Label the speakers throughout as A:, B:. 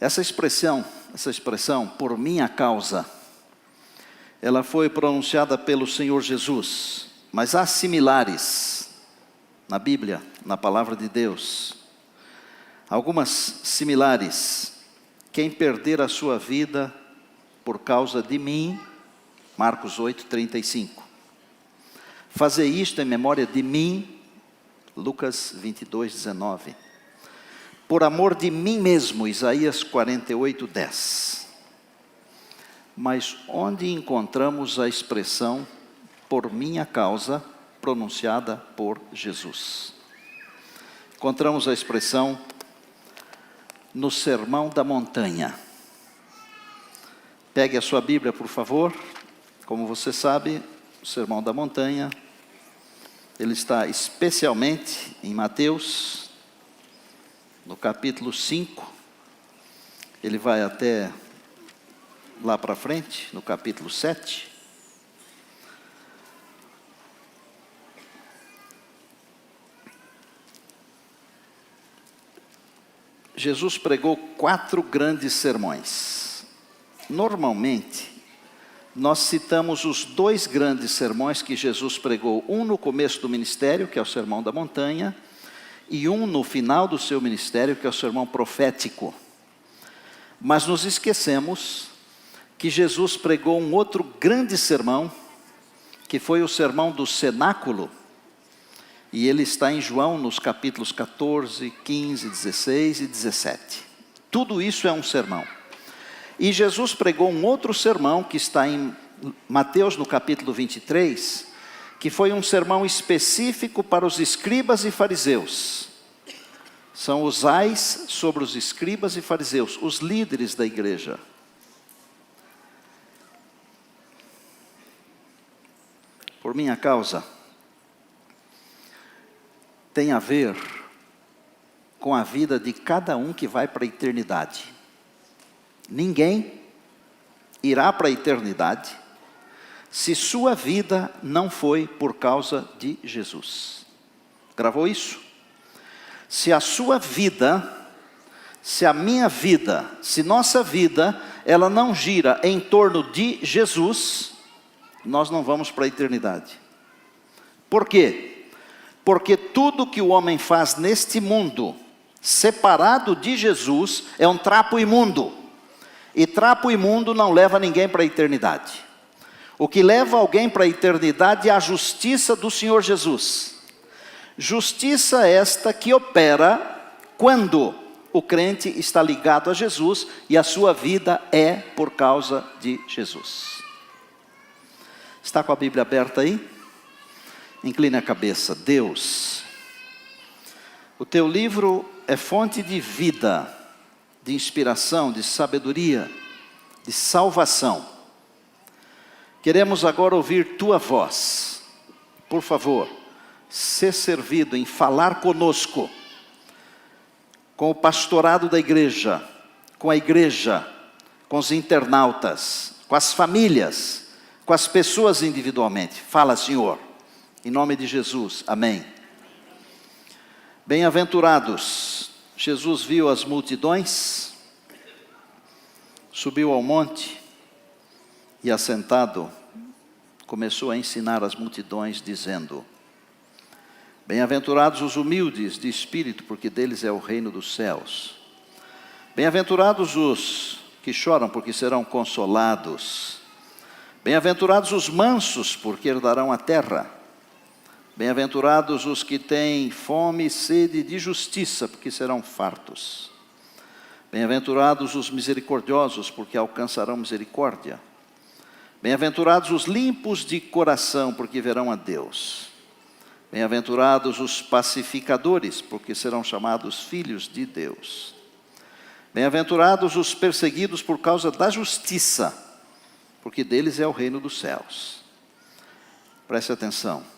A: Essa expressão, por minha causa, ela foi pronunciada pelo Senhor Jesus, mas há similares na Bíblia, na palavra de Deus. Algumas similares. Quem perder a sua vida por causa de mim, Marcos 8:35. Fazer isto em memória de mim, Lucas 22:19. Por amor de mim mesmo, Isaías 48:10. Mas onde encontramos a expressão por minha causa, pronunciada por Jesus? Encontramos a expressão no Sermão da Montanha. Pegue a sua Bíblia, por favor. Como você sabe, o Sermão da Montanha, ele está especialmente em Mateus, no capítulo 5. Ele vai até lá para frente, no capítulo 7. Jesus pregou 4 grandes sermões. Normalmente, nós citamos os 2 grandes sermões que Jesus pregou. Um no começo do ministério, que é o Sermão da Montanha, e um no final do seu ministério, que é o Sermão Profético. Mas nos esquecemos que Jesus pregou um outro grande sermão, que foi o Sermão do Cenáculo, e ele está em João, nos capítulos 14, 15, 16 e 17. Tudo isso é um sermão. E Jesus pregou um outro sermão, que está em Mateus, no capítulo 23, que foi um sermão específico para os escribas e fariseus. São os ais sobre os escribas e fariseus, os líderes da igreja. Por minha causa, tem a ver com a vida de cada um que vai para a eternidade. Ninguém irá para a eternidade se sua vida não foi por causa de Jesus. Gravou isso? Se a sua vida, se a minha vida, se nossa vida, ela não gira em torno de Jesus, nós não vamos para a eternidade. Por quê? Porque tudo que o homem faz neste mundo, separado de Jesus, é um trapo imundo. E trapo imundo não leva ninguém para a eternidade. O que leva alguém para a eternidade é a justiça do Senhor Jesus. Justiça esta que opera quando o crente está ligado a Jesus e a sua vida é por causa de Jesus. Está com a Bíblia aberta aí? Incline a cabeça. Deus, o teu livro é fonte de vida, de inspiração, de sabedoria, de salvação. Queremos agora ouvir tua voz. Por favor, ser servido em falar conosco, com o pastorado da igreja, com a igreja, com os internautas, com as famílias, com as pessoas individualmente. Fala, Senhor, em nome de Jesus, amém. Bem-aventurados, Jesus viu as multidões, subiu ao monte e, assentado, começou a ensinar as multidões, dizendo: bem-aventurados os humildes de espírito, porque deles é o reino dos céus. Bem-aventurados os que choram, porque serão consolados. Bem-aventurados os mansos, porque herdarão a terra. Bem-aventurados os que têm fome e sede de justiça, porque serão fartos. Bem-aventurados os misericordiosos, porque alcançarão misericórdia. Bem-aventurados os limpos de coração, porque verão a Deus. Bem-aventurados os pacificadores, porque serão chamados filhos de Deus. Bem-aventurados os perseguidos por causa da justiça, porque deles é o reino dos céus. Preste atenção.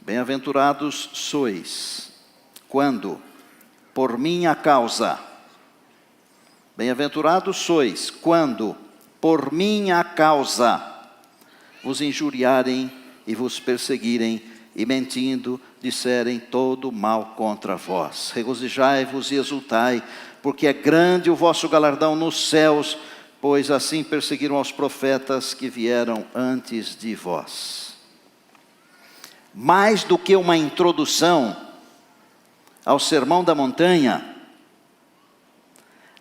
A: Bem-aventurados sois, quando, por minha causa, bem-aventurados sois, quando, por minha causa, vos injuriarem e vos perseguirem, e mentindo, disserem todo mal contra vós. Regozijai-vos e exultai, porque é grande o vosso galardão nos céus, pois assim perseguiram aos profetas que vieram antes de vós. Mais do que uma introdução ao Sermão da Montanha,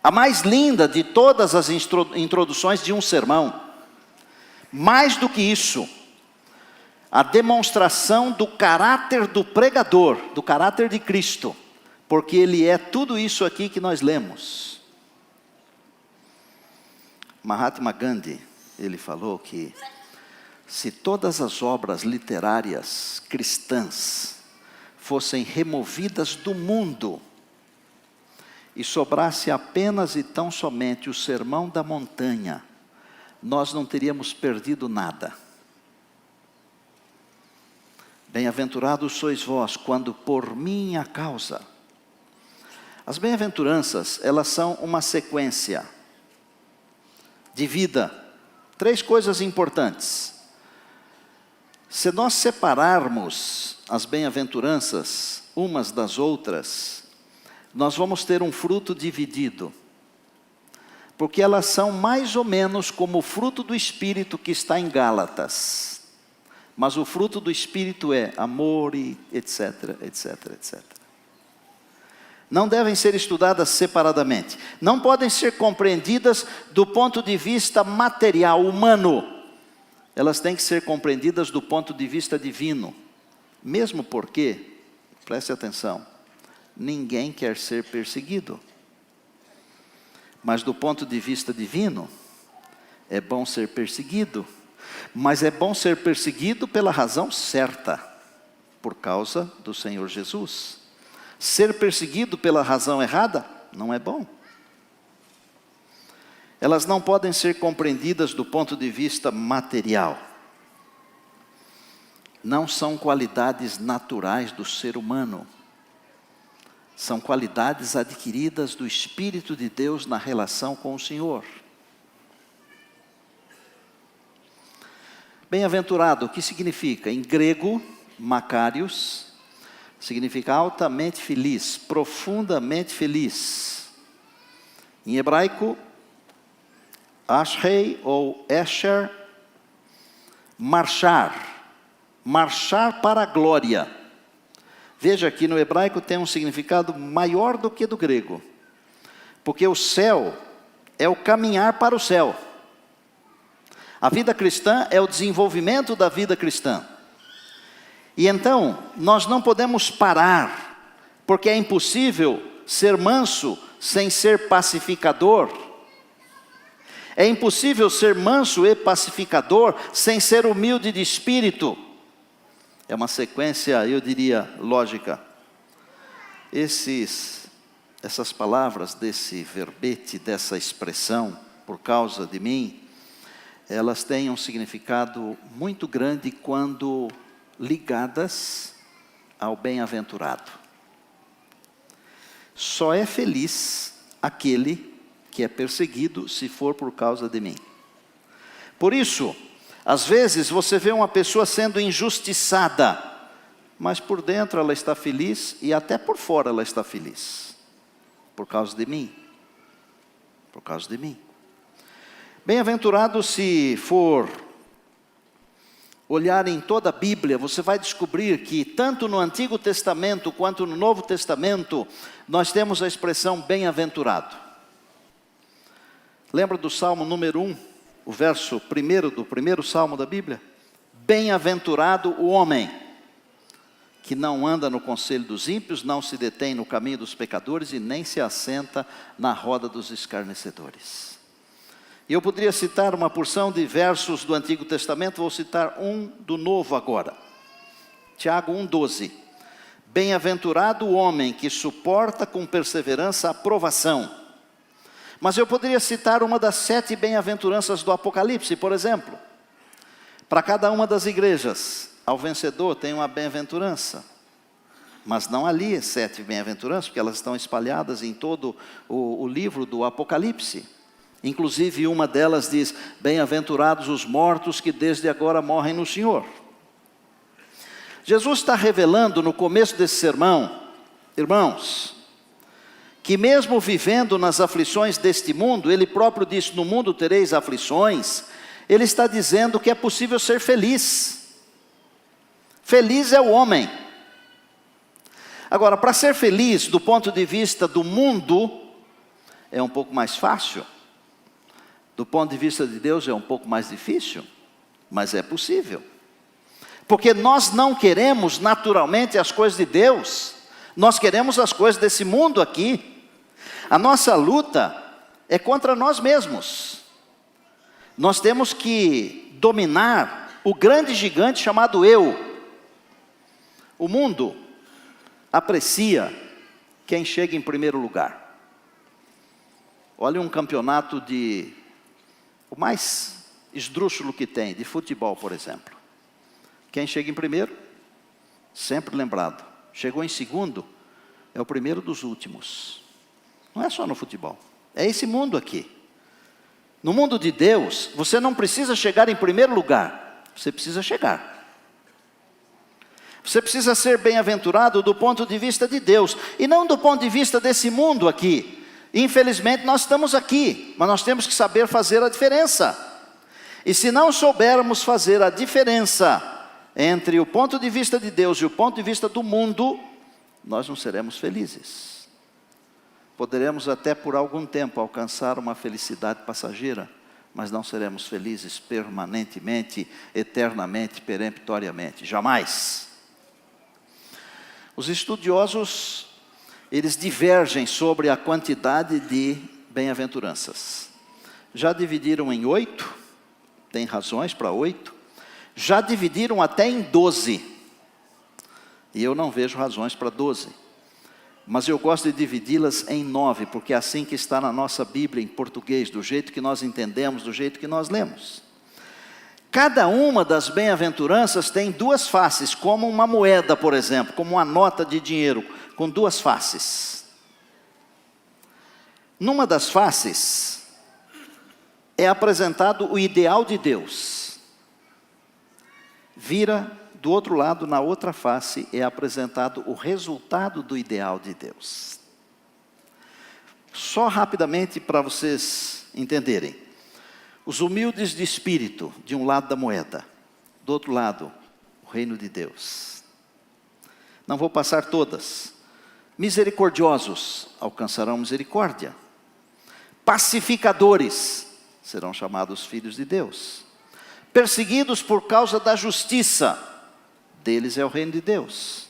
A: a mais linda de todas as introduções de um sermão, mais do que isso, a demonstração do caráter do pregador, do caráter de Cristo, porque Ele é tudo isso aqui que nós lemos. Mahatma Gandhi, ele falou que se todas as obras literárias cristãs fossem removidas do mundo, e sobrasse apenas e tão somente o Sermão da Montanha, nós não teríamos perdido nada. Bem-aventurados sois vós, quando por minha causa. As bem-aventuranças, elas são uma sequência de vida. 3 coisas importantes. Se nós separarmos as bem-aventuranças umas das outras, nós vamos ter um fruto dividido. Porque elas são mais ou menos como o fruto do Espírito que está em Gálatas. Mas o fruto do Espírito é amor e etc, etc, etc. Não devem ser estudadas separadamente. Não podem ser compreendidas do ponto de vista material, humano. Elas têm que ser compreendidas do ponto de vista divino. Mesmo porque, preste atenção, ninguém quer ser perseguido. Mas do ponto de vista divino, é bom ser perseguido. Mas é bom ser perseguido pela razão certa, por causa do Senhor Jesus. Ser perseguido pela razão errada, não é bom. Elas não podem ser compreendidas do ponto de vista material. Não são qualidades naturais do ser humano. São qualidades adquiridas do Espírito de Deus na relação com o Senhor. Bem-aventurado, o que significa? Em grego, makarios, significa altamente feliz, profundamente feliz. Em hebraico, ashrei ou esher, marchar, marchar para a glória. Veja que no hebraico tem um significado maior do que do grego. Porque o céu é o caminhar para o céu. A vida cristã é o desenvolvimento da vida cristã. E então, nós não podemos parar, porque é impossível ser manso sem ser pacificador. É impossível ser manso e pacificador sem ser humilde de espírito. É uma sequência, eu diria, lógica. Essas palavras desse verbete, dessa expressão, por causa de mim, elas têm um significado muito grande quando ligadas ao bem-aventurado. Só é feliz aquele que é perseguido se for por causa de mim. Por isso, às vezes você vê uma pessoa sendo injustiçada, mas por dentro ela está feliz e até por fora ela está feliz. Por causa de mim. Por causa de mim. Bem-aventurado se for olhar em toda a Bíblia, você vai descobrir que tanto no Antigo Testamento quanto no Novo Testamento, nós temos a expressão bem-aventurado. Lembra do Salmo número 1, o verso 1 do primeiro Salmo da Bíblia? Bem-aventurado o homem, que não anda no conselho dos ímpios, não se detém no caminho dos pecadores e nem se assenta na roda dos escarnecedores. E eu poderia citar uma porção de versos do Antigo Testamento, vou citar um do Novo agora. Tiago 1,12. Bem-aventurado o homem que suporta com perseverança a provação. Mas eu poderia citar uma das 7 bem-aventuranças do Apocalipse, por exemplo. Para cada uma das igrejas, ao vencedor tem uma bem-aventurança. Mas não ali 7 bem-aventuranças, porque elas estão espalhadas em todo o livro do Apocalipse. Inclusive uma delas diz, bem-aventurados os mortos que desde agora morrem no Senhor. Jesus está revelando no começo desse sermão, irmãos, que mesmo vivendo nas aflições deste mundo, Ele próprio disse, no mundo tereis aflições, Ele está dizendo que é possível ser feliz. Feliz é o homem. Agora, para ser feliz do ponto de vista do mundo, é um pouco mais fácil. Do ponto de vista de Deus é um pouco mais difícil, mas é possível. Porque nós não queremos naturalmente as coisas de Deus, nós queremos as coisas desse mundo aqui. A nossa luta é contra nós mesmos. Nós temos que dominar o grande gigante chamado eu. O mundo aprecia quem chega em primeiro lugar. Olha um campeonato o mais esdrúxulo que tem, de futebol, por exemplo. Quem chega em primeiro, sempre lembrado. Chegou em segundo, é o primeiro dos últimos. Não é só no futebol, é esse mundo aqui. No mundo de Deus, você não precisa chegar em primeiro lugar, você precisa chegar. Você precisa ser bem-aventurado do ponto de vista de Deus, e não do ponto de vista desse mundo aqui. Infelizmente nós estamos aqui, mas nós temos que saber fazer a diferença. E se não soubermos fazer a diferença entre o ponto de vista de Deus e o ponto de vista do mundo, nós não seremos felizes. Poderemos até por algum tempo alcançar uma felicidade passageira, mas não seremos felizes permanentemente, eternamente, peremptoriamente, jamais. Os estudiosos, eles divergem sobre a quantidade de bem-aventuranças. Já dividiram em 8, tem razões para 8, já dividiram até em 12, e eu não vejo razões para 12, mas eu gosto de dividi-las em 9, porque é assim que está na nossa Bíblia em português, do jeito que nós entendemos, do jeito que nós lemos. Cada uma das bem-aventuranças tem duas faces, como uma moeda, por exemplo, como uma nota de dinheiro, com duas faces. Numa das faces, é apresentado o ideal de Deus. Vira do outro lado, na outra face, é apresentado o resultado do ideal de Deus. Só rapidamente para vocês entenderem. Os humildes de espírito, de um lado da moeda, do outro lado, o reino de Deus. Não vou passar todas. Misericordiosos alcançarão misericórdia. Pacificadores serão chamados filhos de Deus. Perseguidos por causa da justiça, deles é o reino de Deus.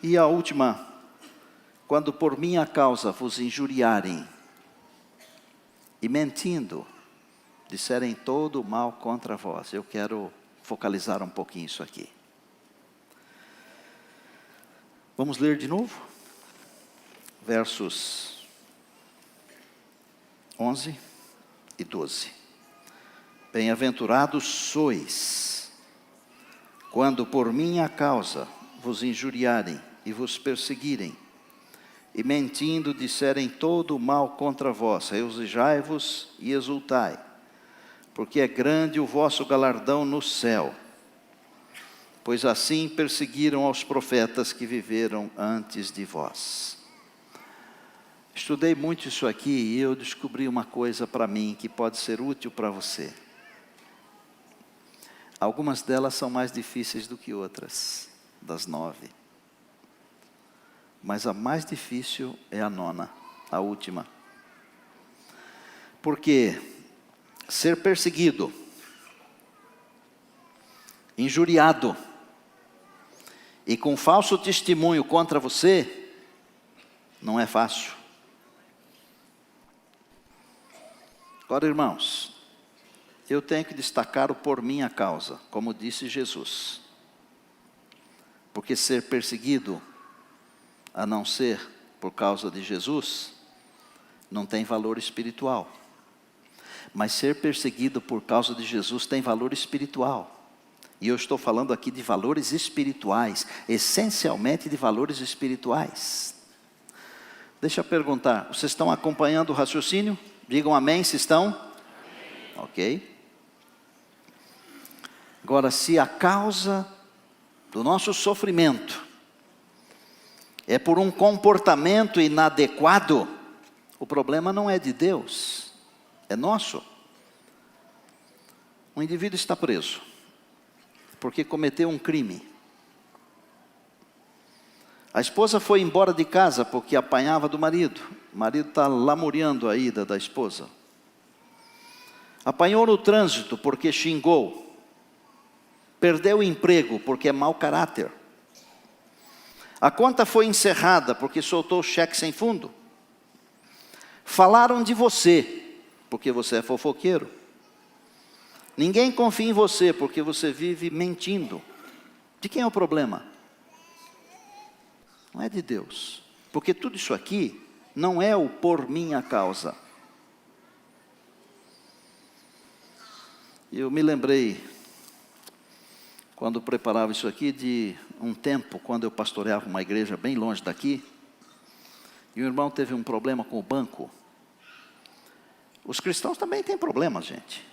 A: E a última, quando por minha causa vos injuriarem e mentindo, disserem todo o mal contra vós. Eu quero focalizar um pouquinho isso aqui. Vamos ler de novo? Versos 11 e 12. Bem-aventurados sois, quando por minha causa vos injuriarem e vos perseguirem, e mentindo disserem todo o mal contra vós. Regozijai-vos e exultai, porque é grande o vosso galardão no céu, pois assim perseguiram aos profetas que viveram antes de vós. Estudei muito isso aqui e eu descobri uma coisa para mim que pode ser útil para você. Algumas delas são mais difíceis do que outras, das 9. Mas a mais difícil é a 9ª, a última. Porque ser perseguido, injuriado e com falso testemunho contra você, não é fácil. Agora, irmãos, eu tenho que destacar o por minha causa, como disse Jesus. Porque ser perseguido, a não ser por causa de Jesus, não tem valor espiritual. Mas ser perseguido por causa de Jesus tem valor espiritual. E eu estou falando aqui de valores espirituais, essencialmente de valores espirituais. Deixa eu perguntar, vocês estão acompanhando o raciocínio? Digam amém se estão. Amém. Ok. Agora, se a causa do nosso sofrimento, é por um comportamento inadequado, o problema não é de Deus, é nosso. Um indivíduo está preso porque cometeu um crime. A esposa foi embora de casa porque apanhava do marido. O marido está lamuriando a ida da esposa. Apanhou no trânsito porque xingou. Perdeu o emprego porque é mau caráter. A conta foi encerrada porque soltou o cheque sem fundo. Falaram de você porque você é fofoqueiro. Ninguém confia em você porque você vive mentindo. De quem é o problema? Não é de Deus. Porque tudo isso aqui não é o por minha causa. Eu me lembrei, quando preparava isso aqui, de um tempo, quando eu pastoreava uma igreja bem longe daqui, e o irmão teve um problema com o banco. Os cristãos também têm problemas, gente.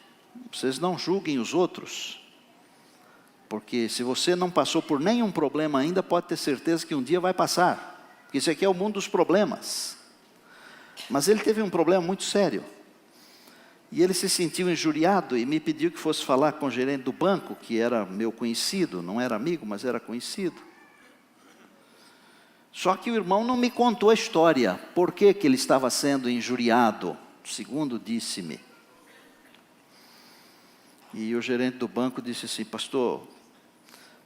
A: Vocês não julguem os outros, porque se você não passou por nenhum problema ainda, pode ter certeza que um dia vai passar, porque isso aqui é o mundo dos problemas. Mas ele teve um problema muito sério, e ele se sentiu injuriado e me pediu que fosse falar com o gerente do banco, que era meu conhecido, não era amigo, mas era conhecido. Só que o irmão não me contou a história, por que ele estava sendo injuriado, segundo disse-me. E o gerente do banco disse assim: pastor,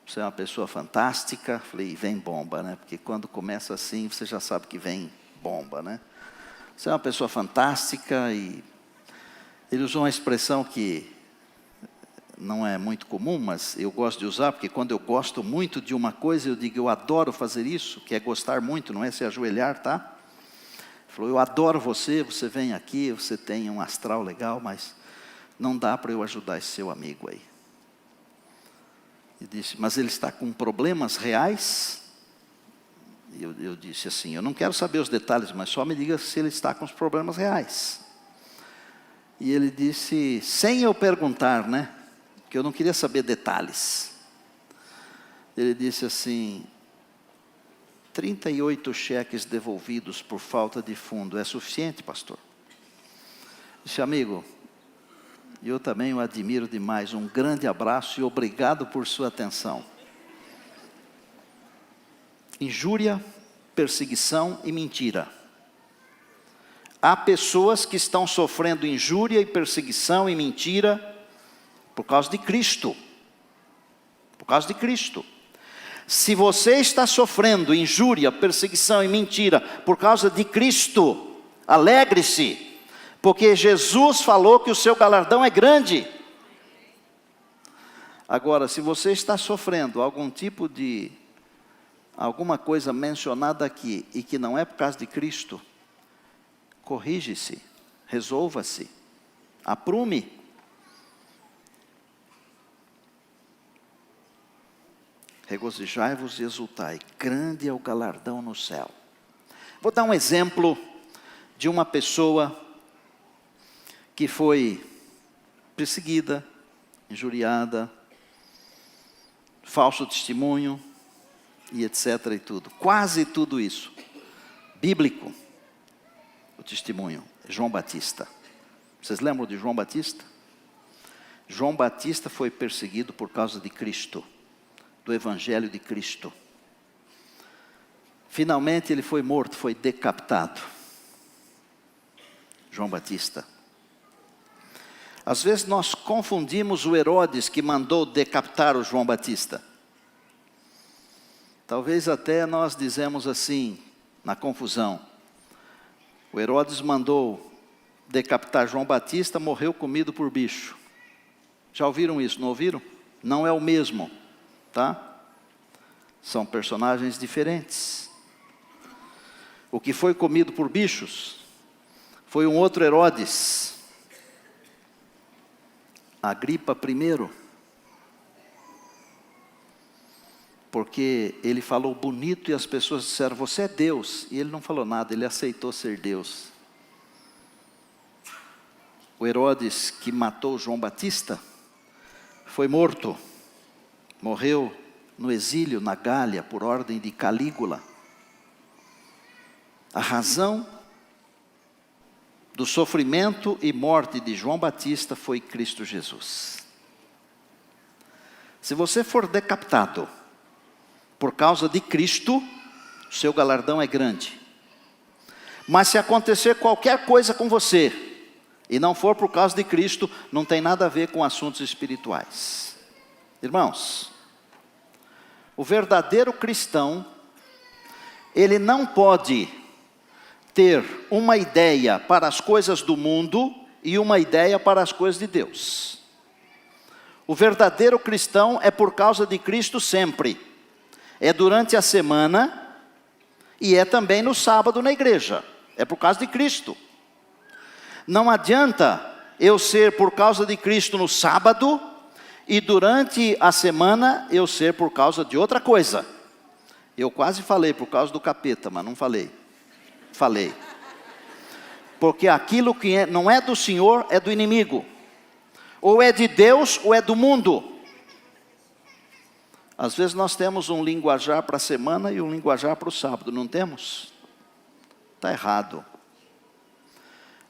A: você é uma pessoa fantástica. Falei: vem bomba, né? Porque quando começa assim, você já sabe que vem bomba, né? Você é uma pessoa fantástica. E ele usou uma expressão que não é muito comum, mas eu gosto de usar, porque quando eu gosto muito de uma coisa, eu digo: eu adoro fazer isso, que é gostar muito, não é se ajoelhar, tá? Ele falou: eu adoro você, você vem aqui, você tem um astral legal, mas não dá para eu ajudar esse seu amigo aí. E disse: mas ele está com problemas reais? E eu disse assim: eu não quero saber os detalhes, mas só me diga se ele está com os problemas reais. E ele disse, sem eu perguntar, né? Que eu não queria saber detalhes. Ele disse assim: 38 cheques devolvidos por falta de fundo, é suficiente, pastor? Disse: amigo, eu também o admiro demais, um grande abraço e obrigado por sua atenção. Injúria, perseguição e mentira. Há pessoas que estão sofrendo injúria e perseguição e mentira por causa de Cristo. Por causa de Cristo. Se você está sofrendo injúria, perseguição e mentira por causa de Cristo, alegre-se. Porque Jesus falou que o seu galardão é grande. Agora, se você está sofrendo alguma coisa mencionada aqui, e que não é por causa de Cristo, corrige-se, resolva-se, aprume. Regozijai-vos e exultai, grande é o galardão no céu. Vou dar um exemplo de uma pessoa que foi perseguida, injuriada, falso testemunho, e etc. e tudo. Quase tudo isso. Bíblico, o testemunho. João Batista. Vocês lembram de João Batista? João Batista foi perseguido por causa de Cristo, do Evangelho de Cristo. Finalmente ele foi morto, foi decapitado. João Batista. Às vezes nós confundimos o Herodes que mandou decapitar o João Batista. Talvez até nós dizemos assim, na confusão: o Herodes mandou decapitar João Batista, morreu comido por bicho. Já ouviram isso, não ouviram? Não é o mesmo, tá? São personagens diferentes. O que foi comido por bichos foi um outro Herodes, Agripa I, porque ele falou bonito e as pessoas disseram: você é Deus. E ele não falou nada, ele aceitou ser Deus. O Herodes que matou João Batista foi morto, morreu no exílio na Gália, por ordem de Calígula. A razão do sofrimento e morte de João Batista foi Cristo Jesus. Se você for decapitado por causa de Cristo, seu galardão é grande. Mas se acontecer qualquer coisa com você, e não for por causa de Cristo, não tem nada a ver com assuntos espirituais. Irmãos, o verdadeiro cristão, ele não pode ter uma ideia para as coisas do mundo e uma ideia para as coisas de Deus. O verdadeiro cristão é por causa de Cristo sempre. É durante a semana e é também no sábado na igreja. É por causa de Cristo. Não adianta eu ser por causa de Cristo no sábado e durante a semana eu ser por causa de outra coisa. Eu quase falei por causa do capeta, mas não falei. Falei. Porque aquilo que não é do Senhor é do inimigo. Ou é de Deus ou é do mundo. Às vezes nós temos um linguajar para a semana e um linguajar para o sábado, não temos? Está errado.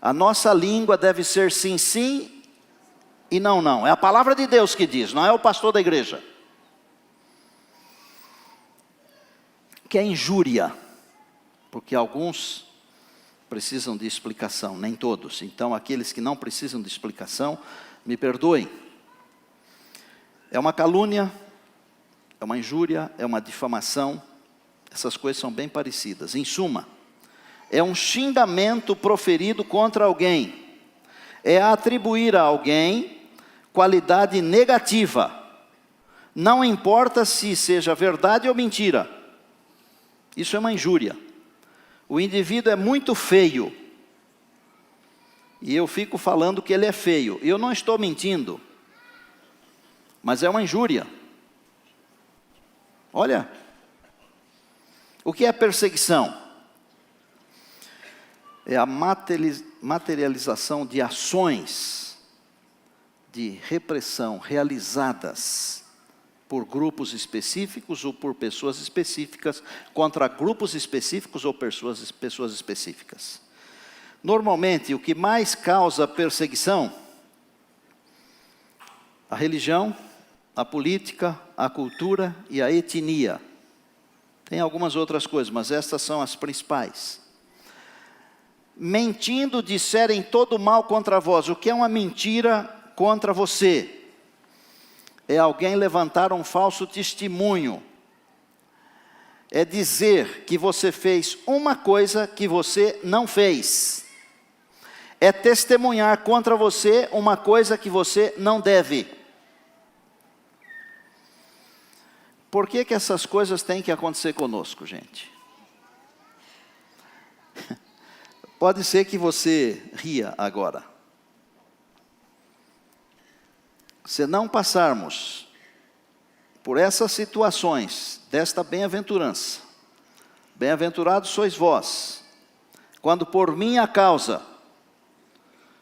A: A nossa língua deve ser sim, sim e não, não. É a palavra de Deus que diz, não é o pastor da igreja. Que é injúria. Porque alguns precisam de explicação, nem todos. Então, aqueles que não precisam de explicação, me perdoem. É uma calúnia, é uma injúria, é uma difamação. Essas coisas são bem parecidas. Em suma, é um xingamento proferido contra alguém. É atribuir a alguém qualidade negativa. Não importa se seja verdade ou mentira. Isso é uma injúria. O indivíduo é muito feio. E eu fico falando que ele é feio. Eu não estou mentindo. Mas é uma injúria. Olha. O que é perseguição? É a materialização de ações de repressão realizadas por grupos específicos ou por pessoas específicas, contra grupos específicos ou pessoas específicas. Normalmente, o que mais causa perseguição, a religião, a política, a cultura e a etnia. Tem algumas outras coisas, mas estas são as principais. Mentindo disserem todo mal contra vós. O que é uma mentira contra você? É alguém levantar um falso testemunho. É dizer que você fez uma coisa que você não fez. É testemunhar contra você uma coisa que você não deve. Por que que essas coisas têm que acontecer conosco, gente? Pode ser que você ria agora. Se não passarmos por essas situações desta bem-aventurança, bem-aventurados sois vós, quando por minha causa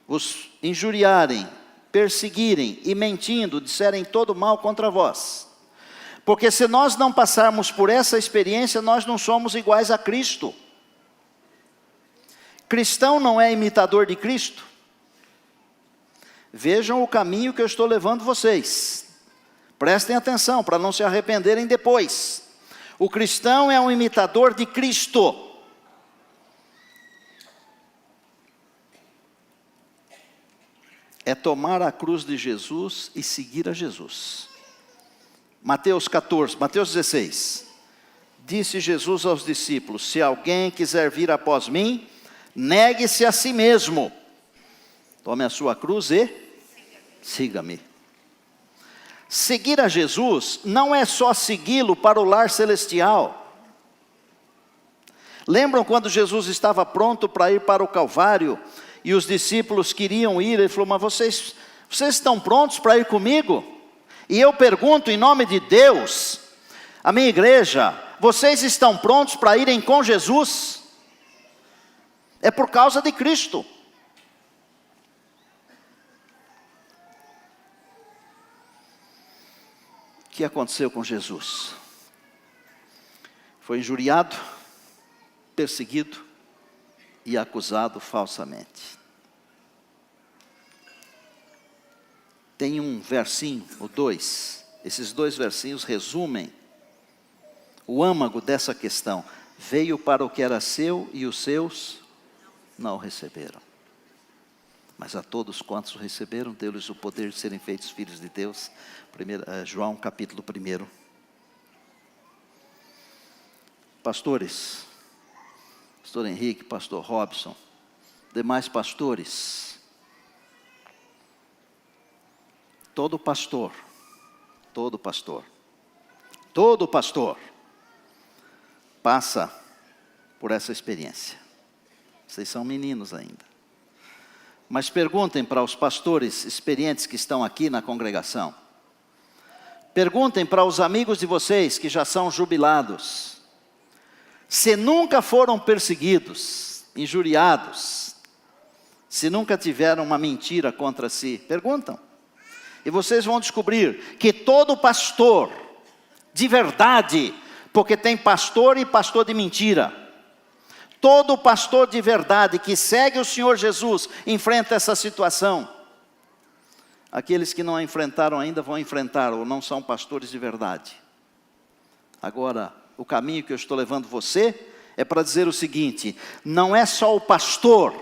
A: vos injuriarem, perseguirem e mentindo, disserem todo mal contra vós. Porque se nós não passarmos por essa experiência, nós não somos iguais a Cristo. Cristão não é imitador de Cristo. Vejam o caminho que eu estou levando vocês. Prestem atenção para não se arrependerem depois. O cristão é um imitador de Cristo. É tomar a cruz de Jesus e seguir a Jesus. Mateus 16. Disse Jesus aos discípulos: se alguém quiser vir após mim, negue-se a si mesmo. Tome a sua cruz e siga-me. Seguir a Jesus não é só segui-lo para o lar celestial. Lembram quando Jesus estava pronto para ir para o Calvário e os discípulos queriam ir? Ele falou: mas vocês estão prontos para ir comigo? E eu pergunto em nome de Deus, a minha igreja, vocês estão prontos para irem com Jesus? É por causa de Cristo. que aconteceu com Jesus? Foi injuriado, perseguido e acusado falsamente. Tem um versinho, ou dois, esses dois versinhos resumem o âmago dessa questão. Veio para o que era seu e os seus não o receberam. Mas a todos quantos o receberam, deu-lhes o poder de serem feitos filhos de Deus. João capítulo 1. Pastores, pastor Henrique, pastor Robson, demais pastores, todo pastor passa por essa experiência. Vocês são meninos ainda. Mas perguntem para os pastores experientes que estão aqui na congregação. Perguntem para os amigos de vocês que já são jubilados. Se nunca foram perseguidos, injuriados, se nunca tiveram uma mentira contra si. Perguntam. E vocês vão descobrir que todo pastor, de verdade, porque tem pastor e pastor de mentira. Todo pastor de verdade que segue o Senhor Jesus enfrenta essa situação. Aqueles que não a enfrentaram ainda vão enfrentar, ou não são pastores de verdade. Agora, o caminho que eu estou levando você é para dizer o seguinte: não é só o pastor,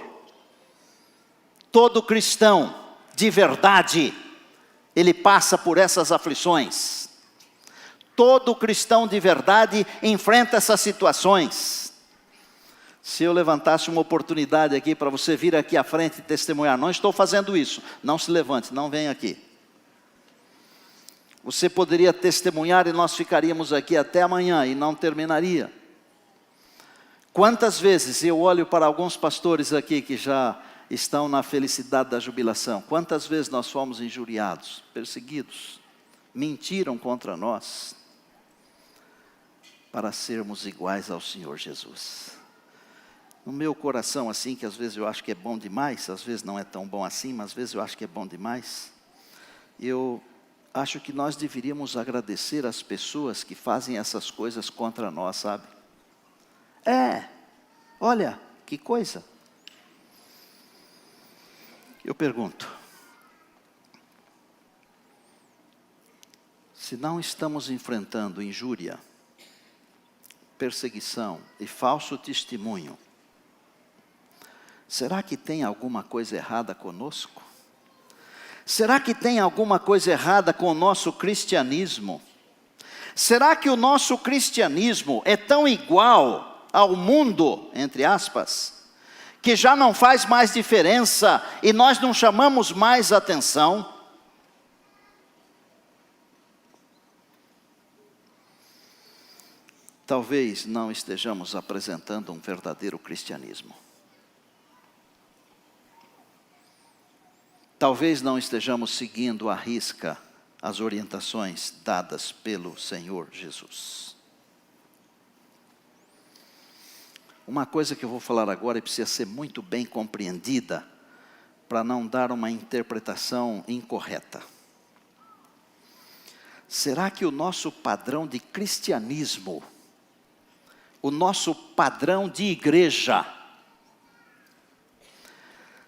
A: todo cristão de verdade, ele passa por essas aflições. Todo cristão de verdade enfrenta essas situações. Se eu levantasse uma oportunidade aqui para você vir aqui à frente e testemunhar, não estou fazendo isso, não se levante, não venha aqui. Você poderia testemunhar e nós ficaríamos aqui até amanhã e não terminaria. Quantas vezes eu olho para alguns pastores aqui que já estão na felicidade da jubilação, quantas vezes nós fomos injuriados, perseguidos, mentiram contra nós, para sermos iguais ao Senhor Jesus. No meu coração, assim, que às vezes eu acho que é bom demais, às vezes não é tão bom assim, mas às vezes eu acho que é bom demais. Eu acho que nós deveríamos agradecer as pessoas que fazem essas coisas contra nós, sabe? Olha, que coisa. Eu pergunto, se não estamos enfrentando injúria, perseguição e falso testemunho, será que tem alguma coisa errada conosco? Será que tem alguma coisa errada com o nosso cristianismo? Será que o nosso cristianismo é tão igual ao mundo, entre aspas, que já não faz mais diferença e nós não chamamos mais atenção? Talvez não estejamos apresentando um verdadeiro cristianismo. Talvez não estejamos seguindo à risca as orientações dadas pelo Senhor Jesus. Uma coisa que eu vou falar agora precisa ser muito bem compreendida, para não dar uma interpretação incorreta. Será que o nosso padrão de cristianismo, o nosso padrão de igreja,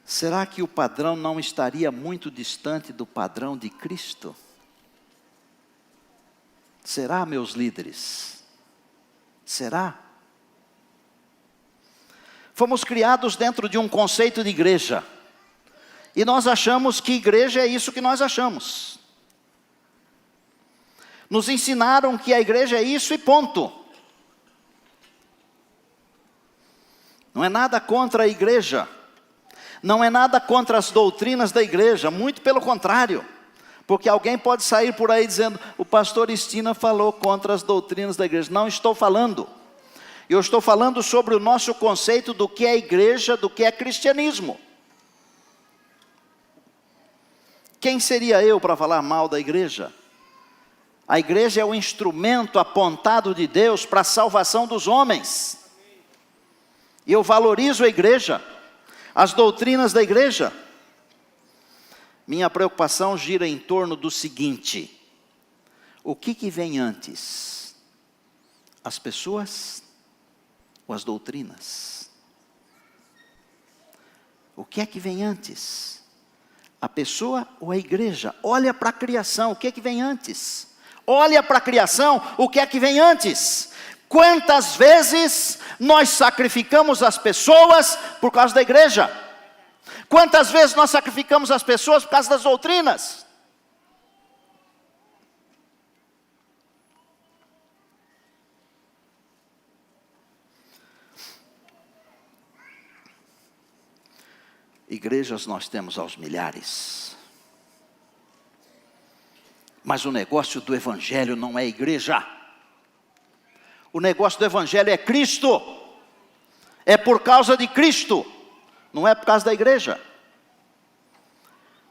A: será que o padrão não estaria muito distante do padrão de Cristo? Será, meus líderes? Será? Fomos criados dentro de um conceito de igreja. E nós achamos que igreja é isso que nós achamos. Nos ensinaram que a igreja é isso e ponto. Não é nada contra a igreja. Não é nada contra as doutrinas da igreja, muito pelo contrário. Porque alguém pode sair por aí dizendo, o pastor Estina falou contra as doutrinas da igreja. Não estou falando. Eu estou falando sobre o nosso conceito do que é igreja, do que é cristianismo. Quem seria eu para falar mal da igreja? A igreja é o instrumento apontado de Deus para a salvação dos homens. E eu valorizo a igreja. As doutrinas da igreja. Minha preocupação gira em torno do seguinte: O que vem antes? As pessoas ou as doutrinas? O que é que vem antes? A pessoa ou a igreja? Olha para a criação, o que é que vem antes? Olha para a criação, o que é que vem antes? Quantas vezes nós sacrificamos as pessoas por causa da igreja? Quantas vezes nós sacrificamos as pessoas por causa das doutrinas? Igrejas nós temos aos milhares. Mas o negócio do evangelho não é igreja. O negócio do evangelho é Cristo. É por causa de Cristo. Não é por causa da igreja.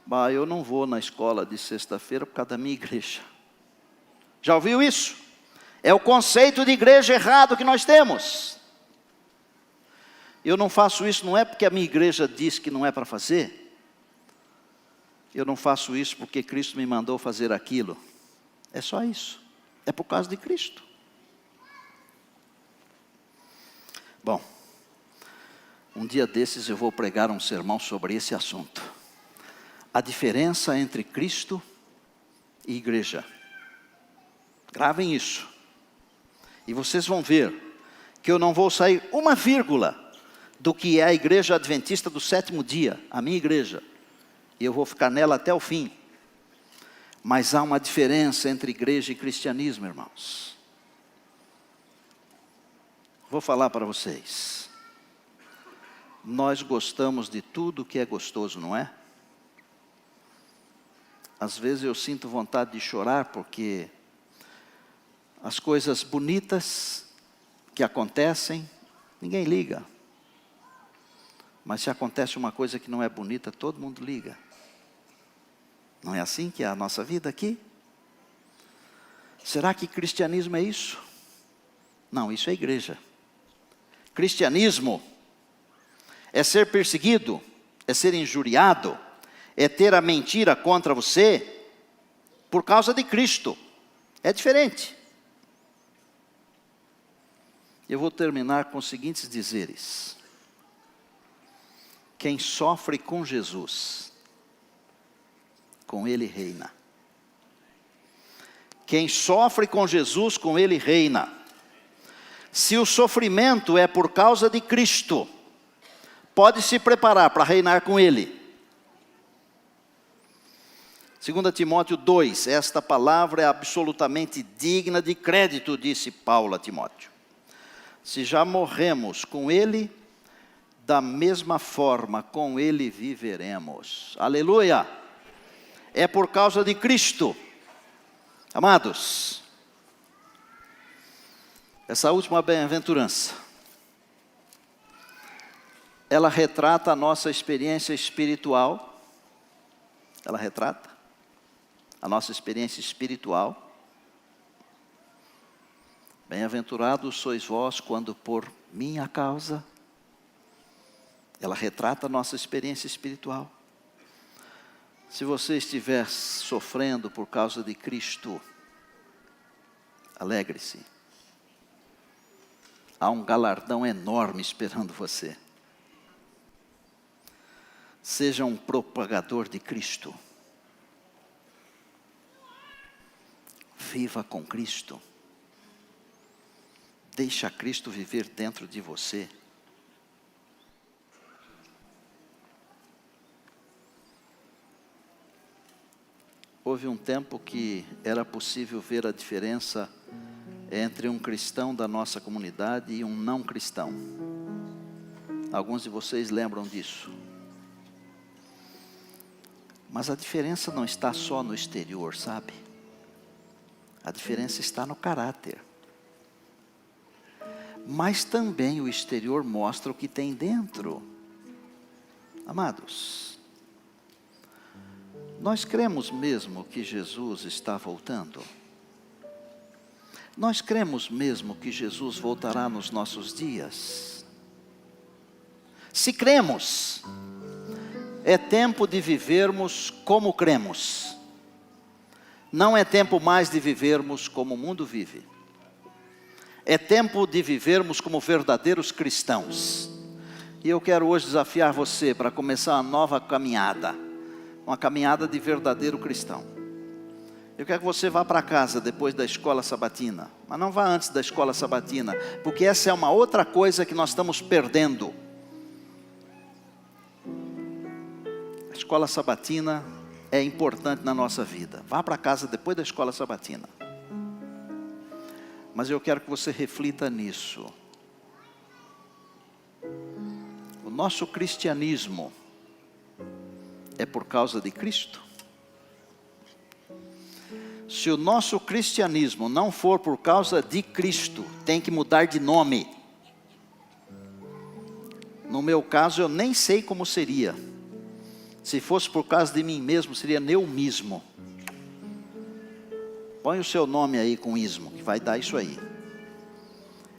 A: Bah, eu não vou na escola de sexta-feira por causa da minha igreja. Já ouviu isso? É o conceito de igreja errado que nós temos. Eu não faço isso não é porque a minha igreja diz que não é para fazer. Eu não faço isso porque Cristo me mandou fazer aquilo. É só isso. É por causa de Cristo. Bom, um dia desses eu vou pregar um sermão sobre esse assunto. A diferença entre Cristo e igreja. Gravem isso. E vocês vão ver que eu não vou sair uma vírgula do que é a igreja adventista do sétimo dia, a minha igreja. E eu vou ficar nela até o fim. Mas há uma diferença entre igreja e cristianismo, irmãos. Vou falar para vocês. Nós gostamos de tudo que é gostoso, não é? Às vezes eu sinto vontade de chorar porque as coisas bonitas que acontecem, ninguém liga. Mas se acontece uma coisa que não é bonita, todo mundo liga. Não é assim que é a nossa vida aqui? Será que cristianismo é isso? Não, isso é igreja. Cristianismo é ser perseguido, é ser injuriado, é ter a mentira contra você por causa de Cristo. É diferente. Eu vou terminar com os seguintes dizeres. Quem sofre com Jesus, com Ele reina. Quem sofre com Jesus, com Ele reina. Se o sofrimento é por causa de Cristo, pode se preparar para reinar com Ele. 2 Timóteo 2, esta palavra é absolutamente digna de crédito, disse Paulo a Timóteo. Se já morremos com Ele, da mesma forma com Ele viveremos. Aleluia! É por causa de Cristo. Amados, essa última bem-aventurança, ela retrata a nossa experiência espiritual. Ela retrata a nossa experiência espiritual. Bem-aventurados sois vós quando por minha causa. Ela retrata a nossa experiência espiritual. Se você estiver sofrendo por causa de Cristo, alegre-se. Há um galardão enorme esperando você. Seja um propagador de Cristo. Viva com Cristo. Deixa Cristo viver dentro de você. Houve um tempo que era possível ver a diferença entre um cristão da nossa comunidade e um não cristão. Alguns de vocês lembram disso. Mas a diferença não está só no exterior, sabe? A diferença está no caráter. Mas também o exterior mostra o que tem dentro. Amados, nós cremos mesmo que Jesus está voltando? Nós cremos mesmo que Jesus voltará nos nossos dias? Se cremos, é tempo de vivermos como cremos. Não é tempo mais de vivermos como o mundo vive. É tempo de vivermos como verdadeiros cristãos. E eu quero hoje desafiar você para começar uma nova caminhada. Uma caminhada de verdadeiro cristão. Eu quero que você vá para casa depois da escola sabatina. Mas não vá antes da escola sabatina. Porque essa é uma outra coisa que nós estamos perdendo. A escola sabatina é importante na nossa vida. Vá para casa depois da escola sabatina. Mas eu quero que você reflita nisso. O nosso cristianismo é por causa de Cristo? Se o nosso cristianismo não for por causa de Cristo, tem que mudar de nome. No meu caso, eu nem sei como seria. Se fosse por causa de mim mesmo, seria neumismo. Põe o seu nome aí com ismo, que vai dar isso aí.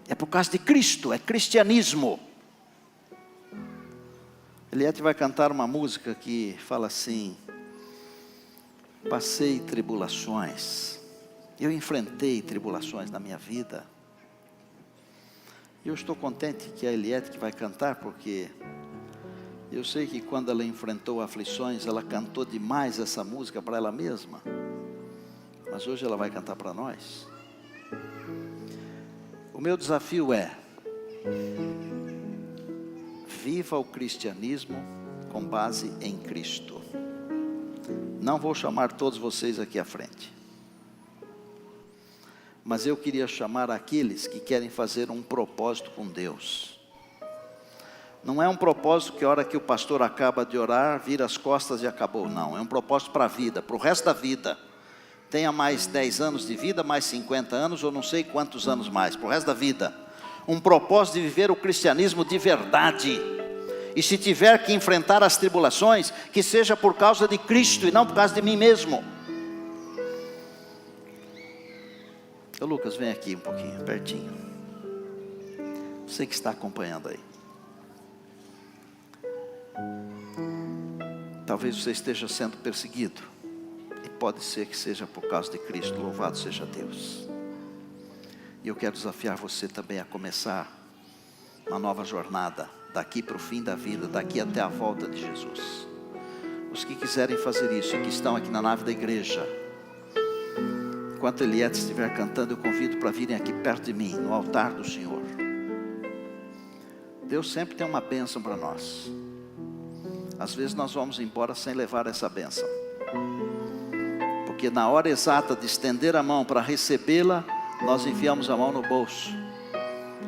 A: É por causa de Cristo, é cristianismo. Eliette vai cantar uma música que fala assim: passei tribulações, eu enfrentei tribulações na minha vida. E eu estou contente que é a Eliette que vai cantar, porque eu sei que quando ela enfrentou aflições, ela cantou demais essa música para ela mesma. Mas hoje ela vai cantar para nós. O meu desafio é: viva o cristianismo com base em Cristo. Não vou chamar todos vocês aqui à frente. Mas eu queria chamar aqueles que querem fazer um propósito com Deus. Não é um propósito que a hora que o pastor acaba de orar, vira as costas e acabou. Não, é um propósito para a vida, para o resto da vida. Tenha mais 10 anos de vida, mais 50 anos, ou não sei quantos anos mais, para o resto da vida. Um propósito de viver o cristianismo de verdade. E se tiver que enfrentar as tribulações, que seja por causa de Cristo e não por causa de mim mesmo. Ô Lucas, vem aqui um pouquinho, pertinho. Você que está acompanhando aí. Talvez você esteja sendo perseguido. E pode ser que seja por causa de Cristo, louvado seja Deus. E eu quero desafiar você também a começar uma nova jornada, daqui para o fim da vida, daqui até a volta de Jesus. Os que quiserem fazer isso e que estão aqui na nave da igreja, enquanto Eliette estiver cantando, eu convido para virem aqui perto de mim, no altar do Senhor. Deus sempre tem uma bênção para nós. Às vezes nós vamos embora sem levar essa bênção. Porque na hora exata de estender a mão para recebê-la, nós enfiamos a mão no bolso,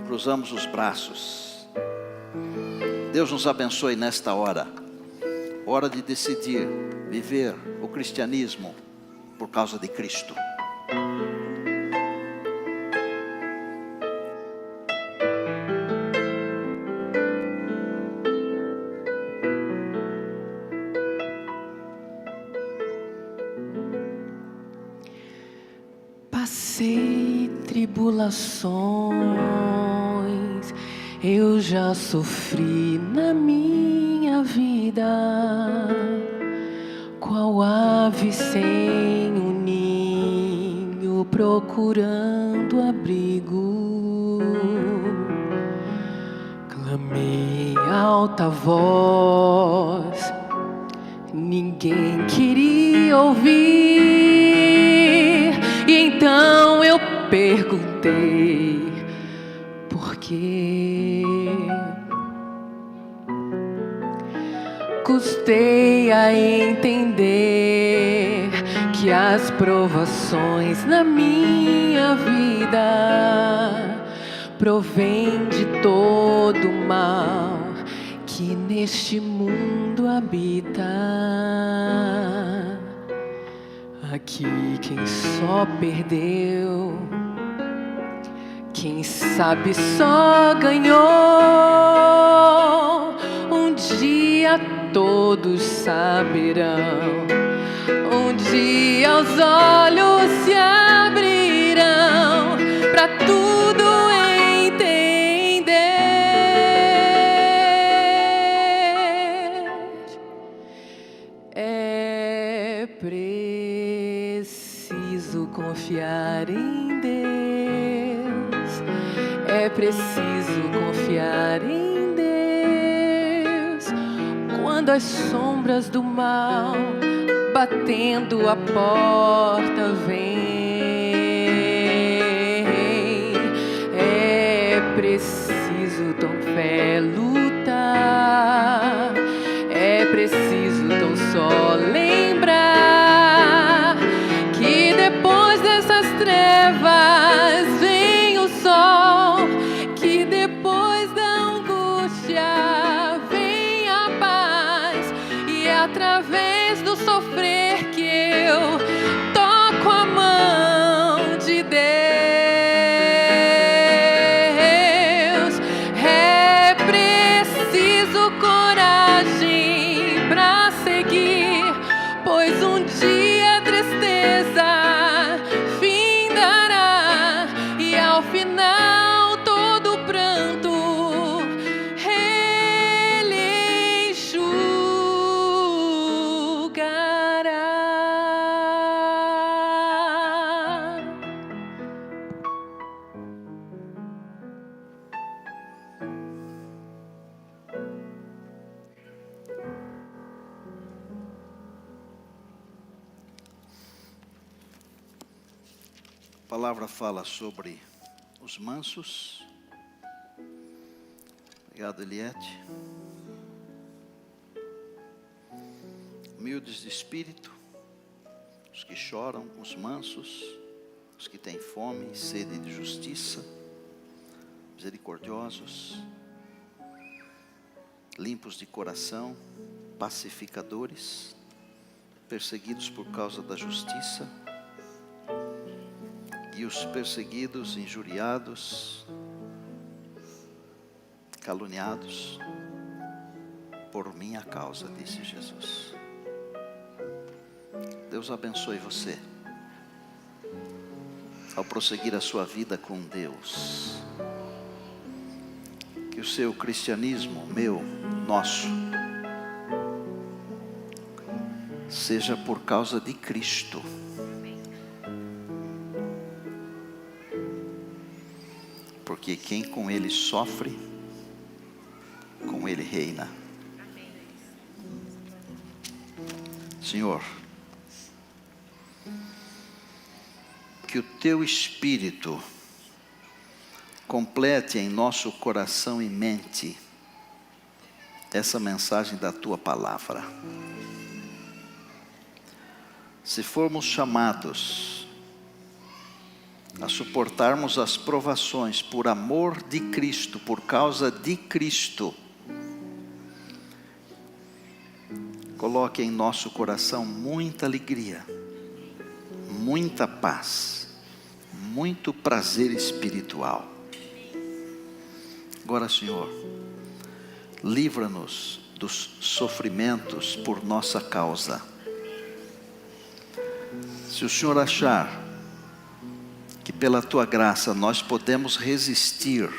A: cruzamos os braços. Deus nos abençoe nesta hora. Hora de decidir viver o cristianismo por causa de Cristo.
B: Passei tribulações, eu já sofri na minha vida, qual ave sem um ninho procurando abrigo. Clamei alta voz, ninguém queria ouvir. E então eu perguntei por quê. Custei a entender que as provações na minha vida provêm de todo o mal que neste mundo habita. Aqui quem só perdeu, quem sabe só ganhou. Um dia todos saberão, um dia os olhos se abrirão para tudo entender. É preciso preciso confiar em Deus. É preciso confiar em Deus. Quando as sombras do mal batendo a porta vem, é preciso tão fé lutar. É preciso tão só lembrar que depois dessas trevas vem o sol, que depois da angústia vem a paz, e é através do sofrer que eu toco a mão de Deus. É preciso coragem pra seguir, pois um dia a tristeza findará, e ao final todo pranto Ele enxugará.
A: A palavra fala sobre os mansos. Obrigado, Eliette. Humildes de espírito, os que choram, os mansos, os que têm fome e sede de justiça, misericordiosos, limpos de coração, pacificadores, perseguidos por causa da justiça, e os perseguidos, injuriados, caluniados por minha causa, disse Jesus. Deus abençoe você ao prosseguir a sua vida com Deus. Que o seu cristianismo, meu, nosso, seja por causa de Cristo. Porque quem com Ele sofre, com Ele reina. Senhor, que o Teu Espírito complete em nosso coração e mente essa mensagem da Tua Palavra. Se formos chamados a suportarmos as provações por amor de Cristo, por causa de Cristo, coloque em nosso coração muita alegria, muita paz, muito prazer espiritual. Agora, Senhor, livra-nos dos sofrimentos por nossa causa. Se o Senhor achar que pela Tua graça nós podemos resistir,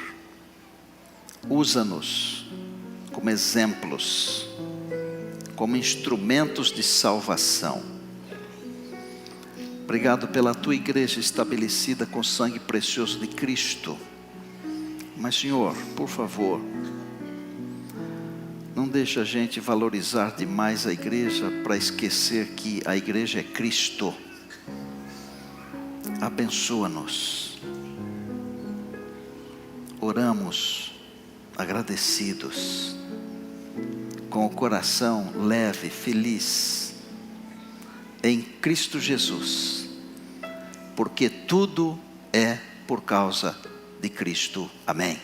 A: usa-nos como exemplos, como instrumentos de salvação. Obrigado pela Tua igreja estabelecida com o sangue precioso de Cristo. Mas, Senhor, por favor, não deixe a gente valorizar demais a igreja para esquecer que a igreja é Cristo. Abençoa-nos. Oramos agradecidos, com o coração leve, feliz, em Cristo Jesus, porque tudo é por causa de Cristo. Amém.